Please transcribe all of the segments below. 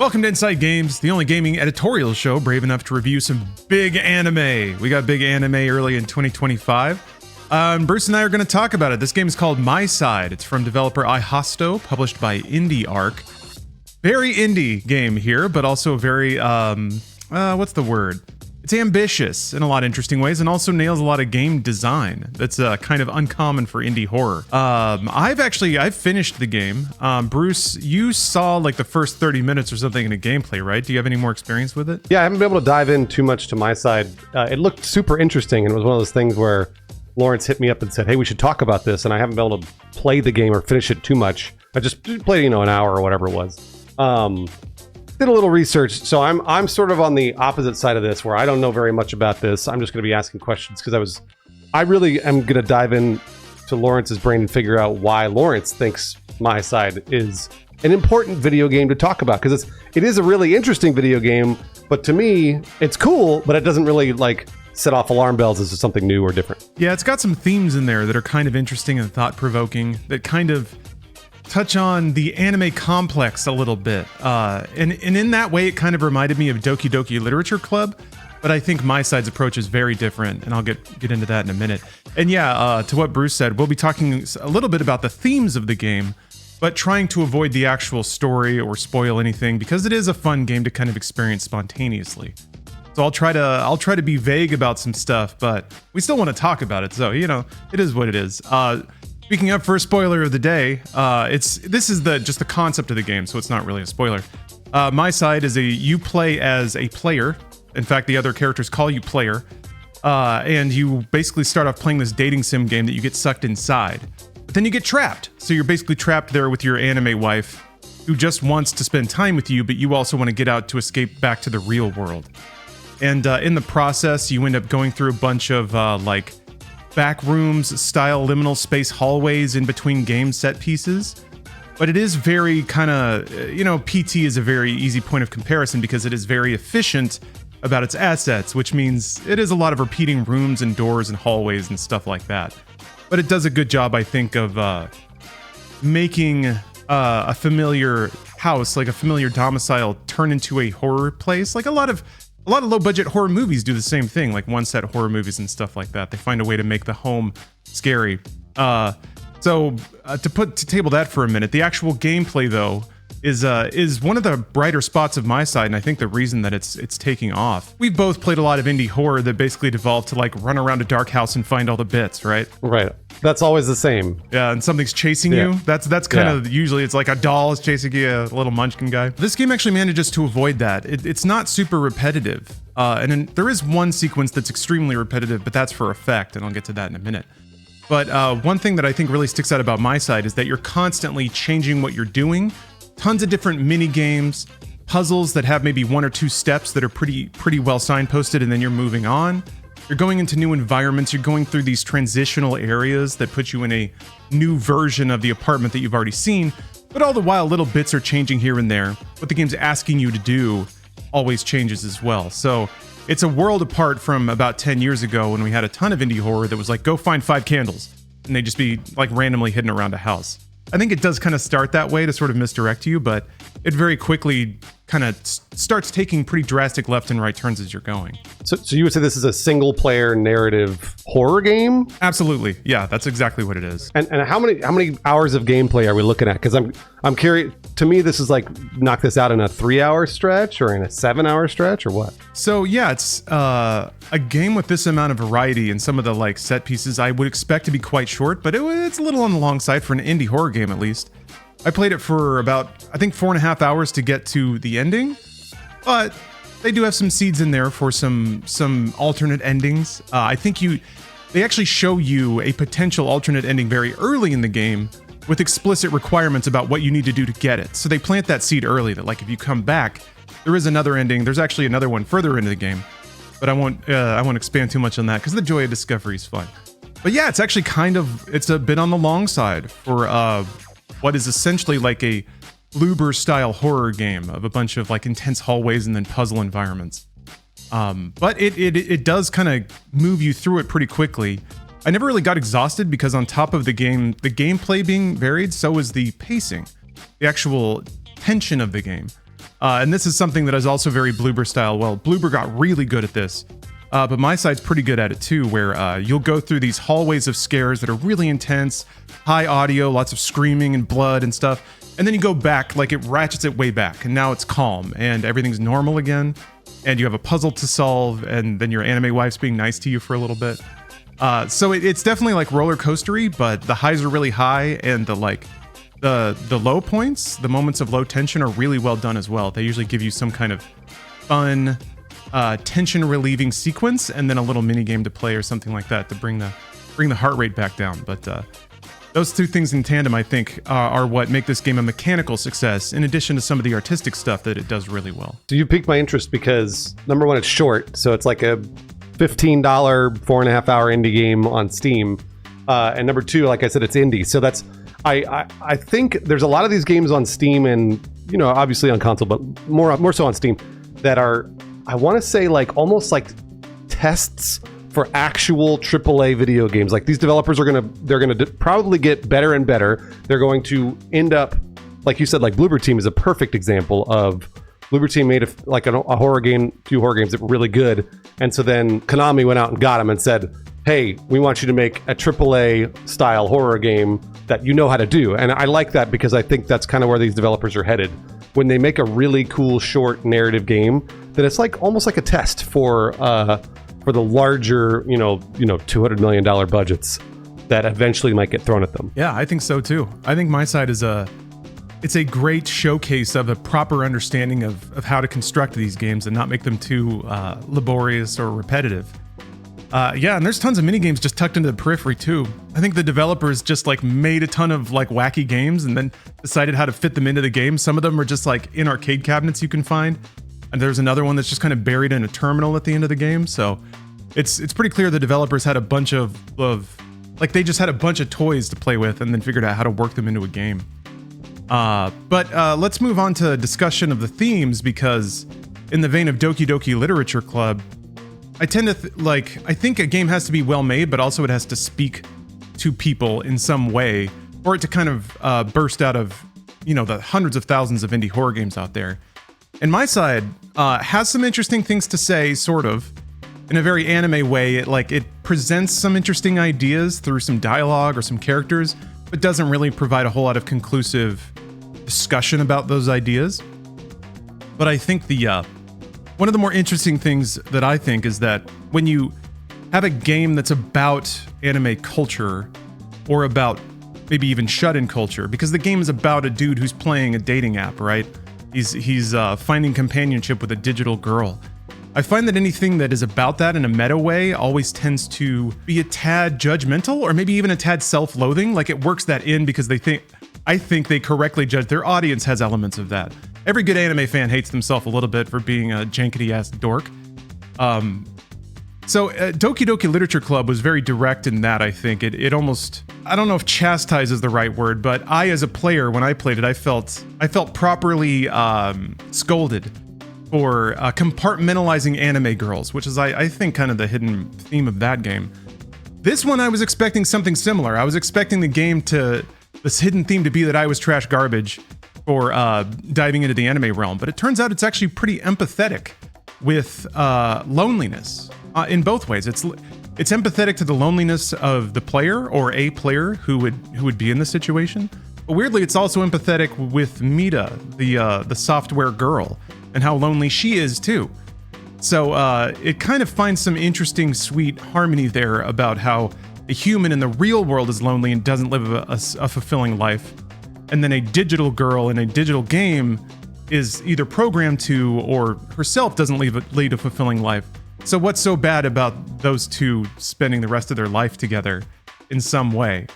Welcome to Inside Games, the only gaming editorial show brave enough to review some big anime. We got big anime early in 2025. Bruce and I are going to talk about it. This game is called MiSide. It's from developer iHosto, published by IndieArc. Very indie game here, but also very, what's the word? It's ambitious in a lot of interesting ways and also nails a lot of game design that's kind of uncommon for indie horror. I've finished the game. Bruce, you saw like the first 30 minutes or something in a gameplay, right? Do you have any more experience with it? Yeah, I haven't been able to dive in too much to MiSide. It looked super interesting, and it was one of those things where Lawrence hit me up and said, hey, we should talk about this, and I haven't been able to play the game or finish it too much. I just played, an hour or whatever it was. Did a little research, so I'm sort of on the opposite side of this, where I don't know very much about this. I'm just going to be asking questions because I really am going to dive in to Lawrence's brain and figure out why Lawrence thinks MiSide is an important video game to talk about, because it is a really interesting video game, but to me it's cool, but it doesn't really like set off alarm bells as something new or different. Yeah, it's got some themes in there that are kind of interesting and thought-provoking that kind of touch on the anime complex a little bit. And in that way, it kind of reminded me of Doki Doki Literature Club, but I think MiSide's approach is very different, and I'll get into that in a minute. And yeah, to what Bruce said, we'll be talking a little bit about the themes of the game, but trying to avoid the actual story or spoil anything, because it is a fun game to kind of experience spontaneously. So I'll try to be vague about some stuff, but we still want to talk about it, so, it is what it is. Speaking of first spoiler of the day, this is just the concept of the game, so it's not really a spoiler. MiSide is you play as a player. In fact, the other characters call you player, and you basically start off playing this dating sim game that you get sucked inside. But then you get trapped, so you're basically trapped there with your anime wife, who just wants to spend time with you, but you also want to get out to escape back to the real world. And in the process, you end up going through a bunch of back rooms style liminal space hallways in between game set pieces. But it is very kind of, PT is a very easy point of comparison because it is very efficient about its assets, which means it is a lot of repeating rooms and doors and hallways and stuff like that. But it does a good job, I think, of making a familiar house, like a familiar domicile, turn into a horror place. Like a lot of low-budget horror movies do the same thing, like one-set horror movies and stuff like that. They find a way to make the home scary. So to table that for a minute, the actual gameplay, though, is one of the brighter spots of MiSide, and I think the reason that it's taking off. We've both played a lot of indie horror that basically devolved to, like, run around a dark house and find all the bits, right? Right. That's always the same. Yeah, and something's chasing you. That's kind of usually it's like a doll is chasing you, a little munchkin guy. This game actually manages to avoid that. It's not super repetitive. And then there is one sequence that's extremely repetitive, but that's for effect, and I'll get to that in a minute. But one thing that I think really sticks out about MiSide is that you're constantly changing what you're doing. Tons of different mini games, puzzles that have maybe one or two steps that are pretty well signposted, and then you're moving on. You're going into new environments, you're going through these transitional areas that put you in a new version of the apartment that you've already seen, but all the while little bits are changing here and there. What the game's asking you to do always changes as well. So it's a world apart from about 10 years ago when we had a ton of indie horror that was like, go find 5 candles, and they'd just be like randomly hidden around a house. I think it does kind of start that way to sort of misdirect you, but it very quickly kind of starts taking pretty drastic left and right turns as you're going. So you would say this is a single player narrative horror game? Absolutely. Yeah, that's exactly what it is. And how many hours of gameplay are we looking at? Because I'm curious. To me, this is like knock this out in a 3-hour stretch or in a 7-hour stretch or what? So yeah, it's a game with this amount of variety and some of the like set pieces I would expect to be quite short, but it's a little on the long side for an indie horror game at least. I played it for about, I think, 4.5 hours to get to the ending, but they do have some seeds in there for some alternate endings. I think they actually show you a potential alternate ending very early in the game with explicit requirements about what you need to do to get it. So they plant that seed early that, like, if you come back, there is another ending. There's actually another one further into the game, but I won't expand too much on that because the joy of discovery is fun. But yeah, it's a bit on the long side for what is essentially like a Bloober style horror game of a bunch of like intense hallways and then puzzle environments. But it does kind of move you through it pretty quickly. I never really got exhausted because on top of the gameplay being varied, so is the pacing, the actual tension of the game. And this is something that is also very Bloober style. Well, Bloober got really good at this, but MiSide's pretty good at it too, where you'll go through these hallways of scares that are really intense, high audio, lots of screaming and blood and stuff. And then you go back, like it ratchets it way back, and now it's calm and everything's normal again. And you have a puzzle to solve, and then your anime wife's being nice to you for a little bit. So it's definitely like roller coastery, but the highs are really high, and the low points, the moments of low tension, are really well done as well. They usually give you some kind of fun, tension relieving sequence, and then a little mini game to play or something like that to bring the heart rate back down. But those two things in tandem, I think, are what make this game a mechanical success, in addition to some of the artistic stuff that it does really well. So you piqued my interest because, number one, it's short. So it's like a $15, 4.5 hour indie game on Steam. And number two, like I said, it's indie. So that's, I think there's a lot of these games on Steam and, you know, obviously on console, but more so on Steam, that are, I want to say, like almost like tests for actual AAA video games. Like these developers they're gonna probably get better and better. They're going to end up, like you said, like Bloober Team is a perfect example of. Bloober Team made a horror game, few horror games that were really good, and so then Konami went out and got them and said, "Hey, we want you to make a AAA style horror game that you know how to do." And I like that because I think that's kind of where these developers are headed. When they make a really cool short narrative game, then it's like almost like a test for the larger, $200 million budgets that eventually might get thrown at them. Yeah, I think so too. I think MiSide is it's a great showcase of a proper understanding of how to construct these games and not make them too laborious or repetitive. Yeah, and there's tons of mini games just tucked into the periphery too. I think the developers just like made a ton of like wacky games and then decided how to fit them into the game. Some of them are just like in arcade cabinets you can find. And there's another one that's just kind of buried in a terminal at the end of the game. So it's pretty clear the developers had a bunch of like they just had a bunch of toys to play with and then figured out how to work them into a game. But let's move on to discussion of the themes, because in the vein of Doki Doki Literature Club, I tend to I think a game has to be well made, but also it has to speak to people in some way for it to kind of burst out of, the hundreds of thousands of indie horror games out there. And MiSide has some interesting things to say, sort of, in a very anime way. It presents some interesting ideas through some dialogue or some characters, but doesn't really provide a whole lot of conclusive discussion about those ideas. But I think one of the more interesting things that I think is that when you have a game that's about anime culture, or about maybe even shut-in culture, because the game is about a dude who's playing a dating app, right? He's finding companionship with a digital girl. I find that anything that is about that in a meta way always tends to be a tad judgmental, or maybe even a tad self-loathing. Like it works that in because I think they correctly judge their audience has elements of that. Every good anime fan hates themselves a little bit for being a jankety-ass dork. So Doki Doki Literature Club was very direct in that, I think. It almost, I don't know if chastise is the right word, but I, as a player, when I played it, I felt properly scolded for compartmentalizing anime girls, which is, I think, kind of the hidden theme of that game. This one, I was expecting something similar. I was expecting the game this hidden theme to be that I was trash garbage for diving into the anime realm, but it turns out it's actually pretty empathetic with loneliness in both ways. It's empathetic to the loneliness of the player, or a player who would be in this situation. But weirdly, it's also empathetic with Mita, the software girl, and how lonely she is too. So it kind of finds some interesting, sweet harmony there about how a human in the real world is lonely and doesn't live a fulfilling life, and then a digital girl in a digital game is either programmed to or herself doesn't lead a fulfilling life. So what's so bad about those two spending the rest of their life together in some way?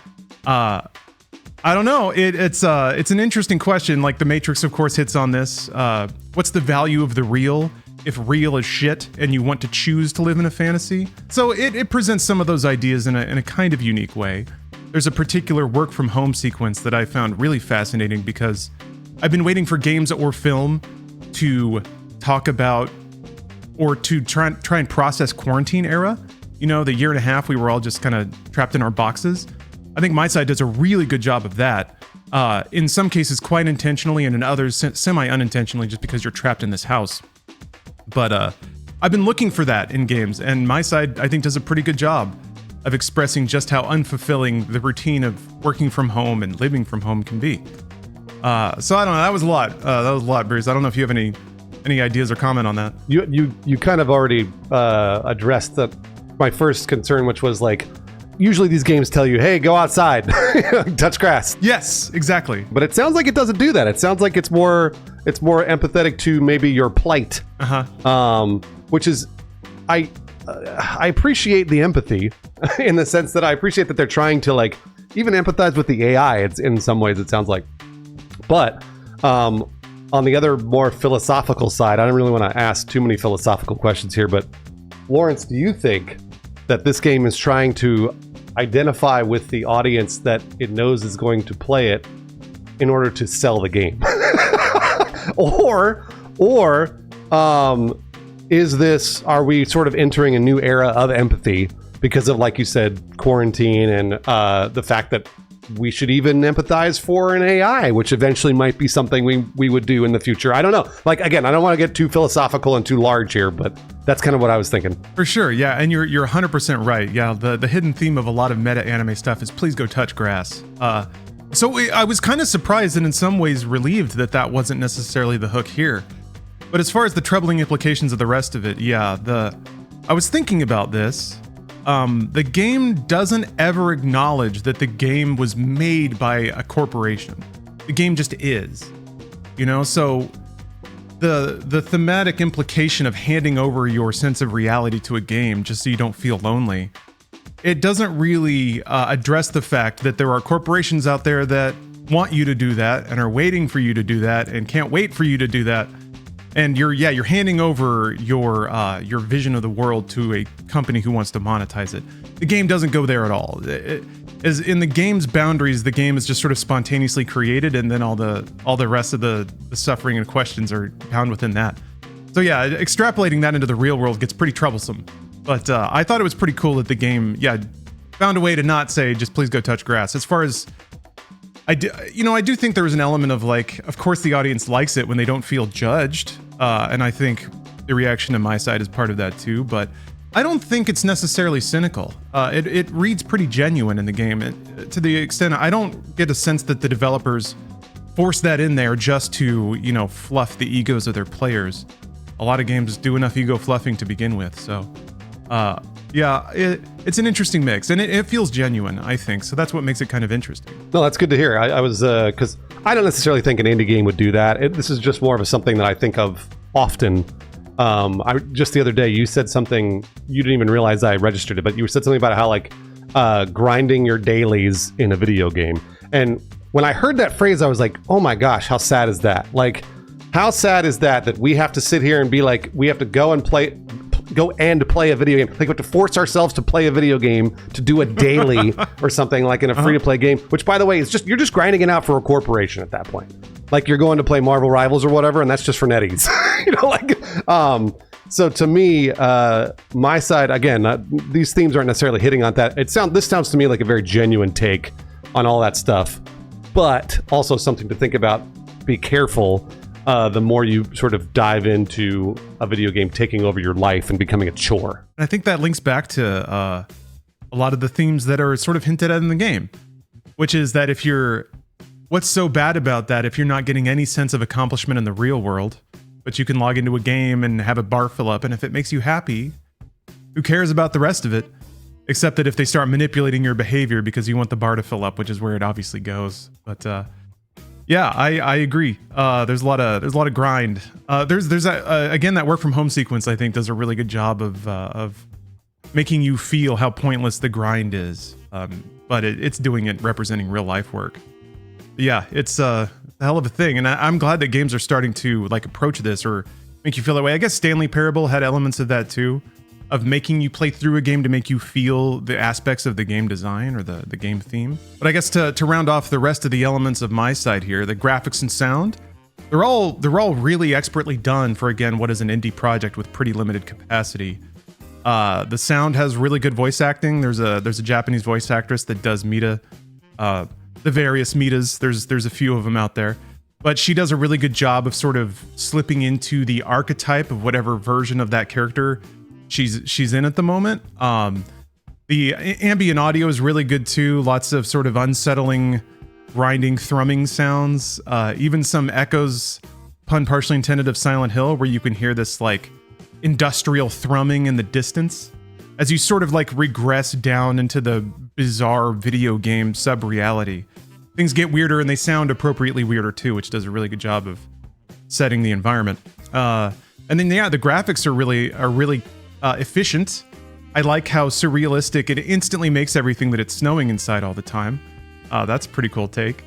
I don't know. It's an interesting question. Like The Matrix, of course, hits on this. What's the value of the real if real is shit and you want to choose to live in a fantasy? So it presents some of those ideas in a kind of unique way. There's a particular work from home sequence that I found really fascinating, because I've been waiting for games or film to talk about or to try and process quarantine era. The year and a half we were all just kind of trapped in our boxes. I think MiSide does a really good job of that. In some cases quite intentionally, and in others semi-unintentionally, just because you're trapped in this house. But I've been looking for that in games, and MiSide, I think, does a pretty good job of expressing just how unfulfilling the routine of working from home and living from home can be. So I don't know, that was a lot. That was a lot, Bruce. I don't know if you have any ideas or comment on that. You kind of already addressed my first concern, which was like, usually these games tell you, hey, go outside, touch grass. Yes, exactly. But it sounds like it doesn't do that. It sounds like it's more empathetic to maybe your plight. Which is, I appreciate the empathy in the sense that I appreciate that they're trying to like even empathize with the AI. It's in some ways it sounds like, but on the other more philosophical side, I don't really want to ask too many philosophical questions here, but Lawrence, do you think that this game is trying to identify with the audience that it knows is going to play it in order to sell the game? or are we sort of entering a new era of empathy because of, like you said, quarantine and the fact that we should even empathize for an AI, which eventually might be something we would do in the future. I don't know. Like, again, I don't want to get too philosophical and too large here, but that's kind of what I was thinking. For sure, yeah, and you're 100% right. Yeah, the hidden theme of a lot of meta anime stuff is please go touch grass. So I was kind of surprised and in some ways relieved that wasn't necessarily the hook here. But as far as the troubling implications of the rest of it, yeah, I was thinking about this. The game doesn't ever acknowledge that the game was made by a corporation. The game just is, you know? So the thematic implication of handing over your sense of reality to a game just so you don't feel lonely, it doesn't really address the fact that there are corporations out there that want you to do that and are waiting for you to do that and can't wait for you to do that. And you're handing over your vision of the world to a company who wants to monetize it. The game doesn't go there at all. As in the game's boundaries, the game is just sort of spontaneously created, and then all the rest of the suffering and questions are bound within that. So yeah, extrapolating that into the real world gets pretty troublesome. But I thought it was pretty cool that the game, found a way to not say just please go touch grass. As far as I do think there was an element of like, of course the audience likes it when they don't feel judged. And I think the reaction to MiSide is part of that too, but I don't think it's necessarily cynical. It reads pretty genuine in the game, to the extent I don't get a sense that the developers force that in there just to, fluff the egos of their players. A lot of games do enough ego fluffing to begin with, so it's an interesting mix, and it feels genuine, I think, so that's what makes it kind of interesting. No, that's good to hear. I was, because I don't necessarily think an indie game would do that. This is just more of something that I think of often. Just the other day, you said something, you didn't even realize I registered it, but you said something about how, like, grinding your dailies in a video game. And when I heard that phrase, I was like, oh my gosh, how sad is that? Like, how sad is that we have to sit here and be like, we have to go and play a video game. Like, we have to force ourselves to play a video game to do a daily or something, like in a free-to-play game, which, by the way, is you're just grinding it out for a corporation at that point. Like, you're going to play Marvel Rivals or whatever, and that's just for netties. So to me, MiSide, again, these themes aren't necessarily hitting on that. This sounds to me like a very genuine take on all that stuff, but also something to think about. Be careful the more you sort of dive into a video game taking over your life and becoming a chore. I think that links back to a lot of the themes that are sort of hinted at in the game, which is that what's so bad about that if you're not getting any sense of accomplishment in the real world, but you can log into a game and have a bar fill up, and if it makes you happy, who cares about the rest of it? Except that if they start manipulating your behavior because you want the bar to fill up, which is where it obviously goes. But yeah, I agree. There's a lot of grind. There's again, that work from home sequence, I think, does a really good job of making you feel how pointless the grind is. But it's doing it representing real life work. Yeah, it's a hell of a thing, and I'm glad that games are starting to like approach this or make you feel that way. I guess Stanley Parable had elements of that too, of making you play through a game to make you feel the aspects of the game design or the game theme. But I guess to round off the rest of the elements of MiSide here, the graphics and sound, they're all really expertly done for, again, what is an indie project with pretty limited capacity. The sound has really good voice acting. There's a Japanese voice actress that does Mita. the various metas. There's a few of them out there, but she does a really good job of sort of slipping into the archetype of whatever version of that character she's in at the moment. The ambient audio is really good too. Lots of sort of unsettling, grinding, thrumming sounds. Even some echoes, pun partially intended, of Silent Hill, where you can hear this like industrial thrumming in the distance as you sort of like regress down into the bizarre video game sub-reality. Things get weirder and they sound appropriately weirder too, which does a really good job of setting the environment. And then yeah, the graphics are really efficient. I like how surrealistic it instantly makes everything that it's snowing inside all the time. That's a pretty cool take.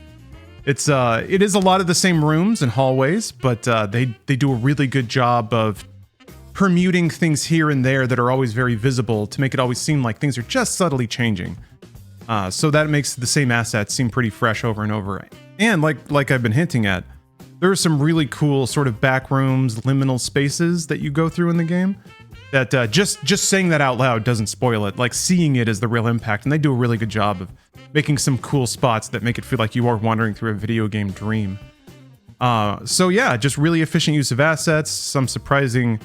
It is a lot of the same rooms and hallways, but they do a really good job of permuting things here and there that are always very visible to make it always seem like things are just subtly changing. So that makes the same assets seem pretty fresh over and over. And like I've been hinting at, there are some really cool sort of back rooms, liminal spaces that you go through in the game that just saying that out loud doesn't spoil it. Like seeing it is the real impact, and they do a really good job of making some cool spots that make it feel like you are wandering through a video game dream. So yeah, just really efficient use of assets, some surprising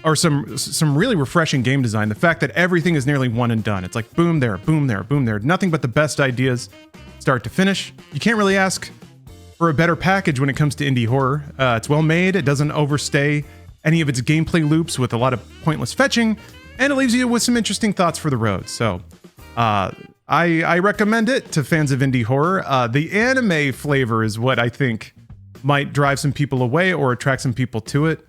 or some really refreshing game design. The fact that everything is nearly one and done. It's like boom there, boom there, boom there. Nothing but the best ideas, start to finish. You can't really ask for a better package when it comes to indie horror. It's well made. It doesn't overstay any of its gameplay loops with a lot of pointless fetching, and it leaves you with some interesting thoughts for the road. So I recommend it to fans of indie horror. The anime flavor is what I think might drive some people away or attract some people to it.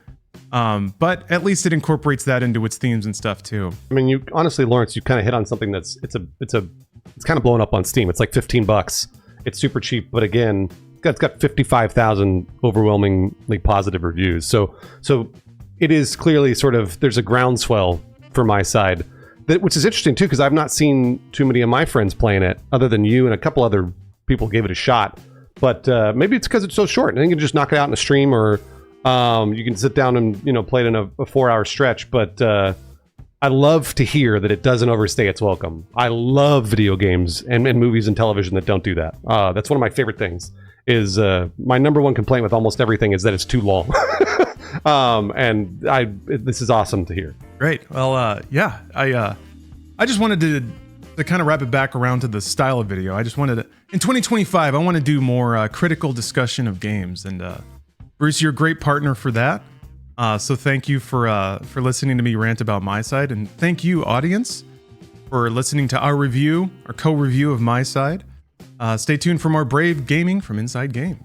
But at least it incorporates that into its themes and stuff too. I mean, you honestly, Lawrence, you kind of hit on something that's it's kind of blowing up on Steam. It's like $15. It's super cheap, but again, it's got 55,000 overwhelmingly positive reviews. So it is clearly sort of, there's a groundswell for MiSide, which is interesting too, because I've not seen too many of my friends playing it, other than you and a couple other people gave it a shot. But maybe it's because it's so short, and you can just knock it out in a stream, or you can sit down and play it in a 4-hour stretch. But I love to hear that it doesn't overstay its welcome. I love video games and movies and television that don't do that. That's one of my favorite things. Is my number one complaint with almost everything is that it's too long. And this is awesome to hear. Great. Well, yeah, I just wanted to kind of wrap it back around to the style of video. I just wanted to, in 2025, I want to do more critical discussion of games, and Bruce, you're a great partner for that. So thank you for listening to me rant about MiSide, and thank you, audience, for listening to our co-review of MiSide. Stay tuned for more brave gaming from Inside Games.